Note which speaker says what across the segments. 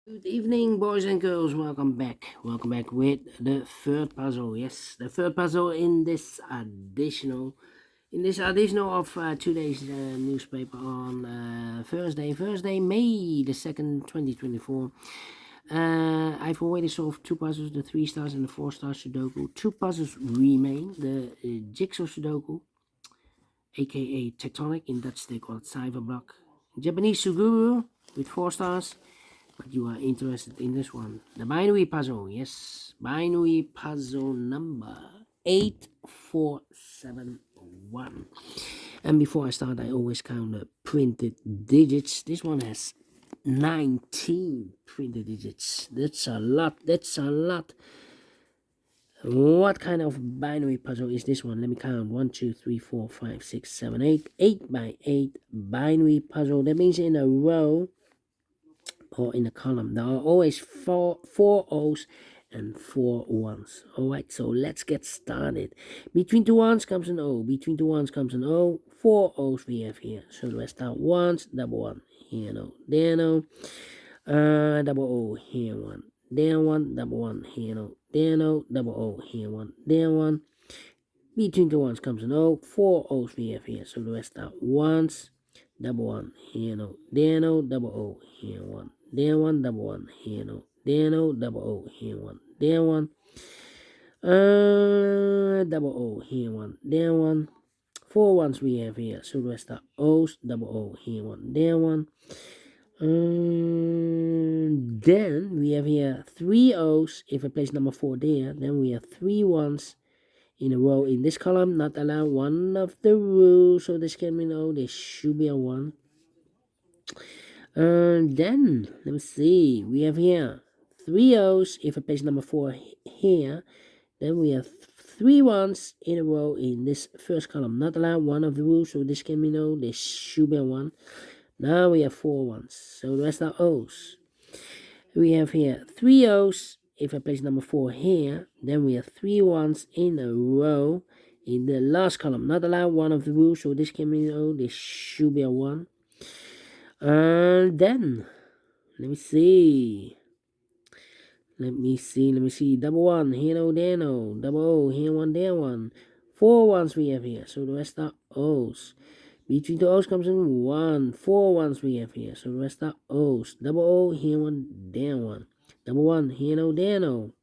Speaker 1: Good evening, boys and girls. Welcome back. Welcome back with the third puzzle. Yes, the third puzzle in this additional of today's newspaper on Thursday, May the 2nd, 2024. I've already solved two puzzles, the 3 stars and the 4 star Sudoku. Two puzzles remain: the jigsaw Sudoku, aka tectonic. In Dutch, they call it cyberblock. Japanese Suguru with 4 stars. But you are interested in this one, the binary puzzle. Yes, binary puzzle number 8471. And before I start, I always count the printed digits. This one has 19 printed digits. That's a lot. What kind of binary puzzle is this one? Let me count. 1, 2, 3, 4, 5, 6, 7, 8. 8 by 8 binary puzzle. That means in a row or in a column there are always four O's and 4 1s. Alright, so let's get started. Between two 1s comes an O. Between two 1s comes an O. 4 O's we have here. So let's start 1s, double 1. Here no, there no. Double O, here 1. There 1, double 1. Here no, there no. Double O, here 1. There 1. Between two 1s comes an O. 4 O's we have here. So the rest are 1s, double 1. Here no, there no. Double O, here 1. There 1, double 1. Here no, there no. Double O, here 1. There 1. Double O, here 1. There 1. 4 1s we have here. So the rest are O's, double O, here 1. There 1. Then we have here 3 O's. If I place number 4 there, then we have 3 1s in a row in this column. Not allowed, one of the rules. So this can be no, there should be a 1. Then let me see, we have here 3 O's. If I place number 4 here, then we have 3 1s in a row in this first column. Not allowed, one of the rules. So this can be no, there should be a 1. Now we have 4 1s. So the rest are O's. We have here 3 O's. If I place number 4 here, then we have 3 1s in a row in the last column. Not allowed, one of the rules. So this can be no, there should be a 1. Then let me see. Double 1, here no, there no. Double O, here 1, there 1. 4 1s we have here. So the rest are O's. Between two O's comes in 1. 4 1s we have here. So the rest are O's. Double O, here 1, there 1. Double 1, here no, there no.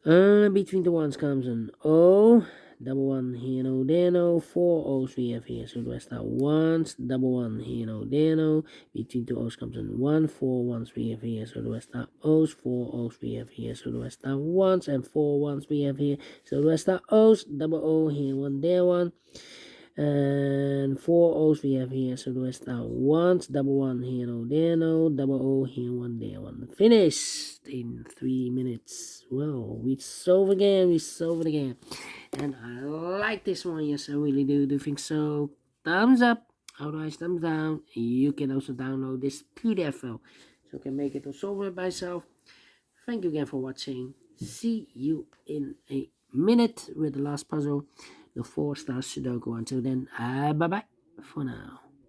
Speaker 1: Between the 1s comes an O. Double 1, here no, there no. 4 O's we have here. So the rest are 1s. Double 1, here no, there no. Between two O's comes an 1. 4 1s we have here. So the rest are O's. 4 O's we have here. So the rest are 1s. And 4 1s we have here. So the rest are O's. Double O, here 1, there 1. And 4 O's we have here. So the rest are 1s. Double 1, here no, there no. Double O, here 1, there 1. Finished in 3 minutes. Well, we solve again. And I like this one. Yes, I really do think so. Thumbs up. Otherwise, thumbs down. You can also download this PDF file, so you can make it or solve it by yourself. Thank you again for watching. See you in a minute with the last puzzle, the 4 star Sudoku. Until then, bye bye for now.